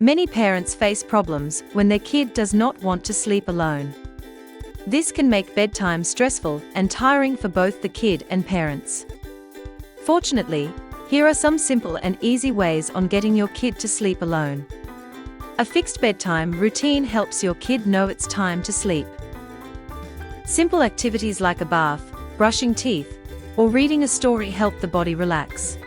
Many parents face problems when their kid does not want to sleep alone. This can make bedtime stressful and tiring for both the kid and parents. Fortunately, here are some simple and easy ways on getting your kid to sleep alone. A fixed bedtime routine helps your kid know it's time to sleep. Simple activities like a bath, brushing teeth, or reading a story help the body relax.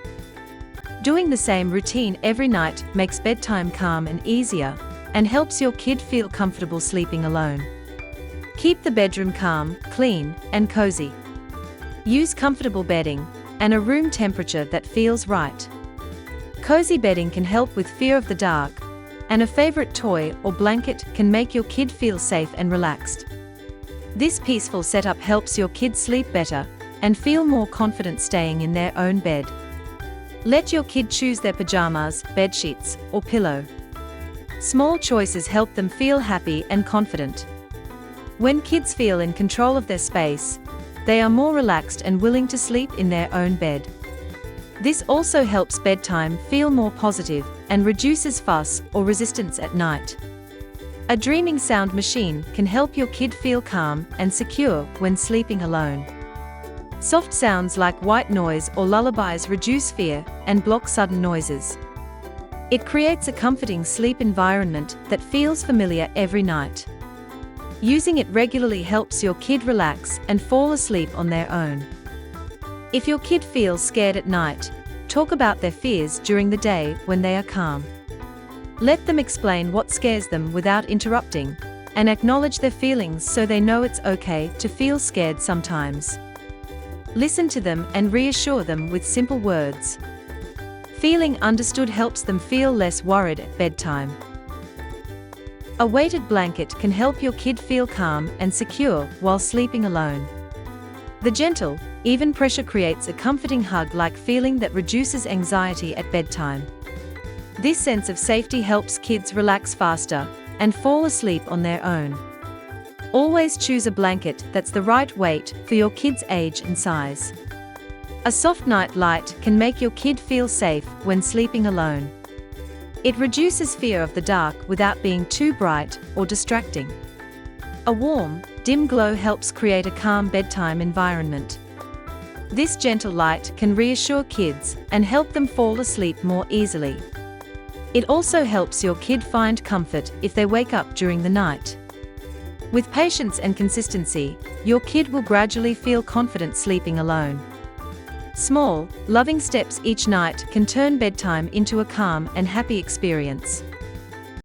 Doing the same routine every night makes bedtime calm and easier, and helps your kid feel comfortable sleeping alone. Keep the bedroom calm, clean, and cozy. Use comfortable bedding and a room temperature that feels right. Cozy bedding can help with fear of the dark, and a favorite toy or blanket can make your kid feel safe and relaxed. This peaceful setup helps your kid sleep better and feel more confident staying in their own bed. Let your kid choose their pajamas, bedsheets, or pillow. Small choices help them feel happy and confident. When kids feel in control of their space, they are more relaxed and willing to sleep in their own bed. This also helps bedtime feel more positive and reduces fuss or resistance at night. A dreaming sound machine can help your kid feel calm and secure when sleeping alone. Soft sounds like white noise or lullabies reduce fear and block sudden noises. It creates a comforting sleep environment that feels familiar every night. Using it regularly helps your kid relax and fall asleep on their own. If your kid feels scared at night, talk about their fears during the day when they are calm. Let them explain what scares them without interrupting, and acknowledge their feelings so they know it's okay to feel scared sometimes. Listen to them and reassure them with simple words. Feeling understood helps them feel less worried at bedtime. A weighted blanket can help your kid feel calm and secure while sleeping alone. The gentle, even pressure creates a comforting hug-like feeling that reduces anxiety at bedtime. This sense of safety helps kids relax faster and fall asleep on their own. Always choose a blanket that's the right weight for your kid's age and size. A soft night light can make your kid feel safe when sleeping alone. It reduces fear of the dark without being too bright or distracting. A warm, dim glow helps create a calm bedtime environment. This gentle light can reassure kids and help them fall asleep more easily. It also helps your kid find comfort if they wake up during the night. With patience and consistency, your kid will gradually feel confident sleeping alone. Small, loving steps each night can turn bedtime into a calm and happy experience.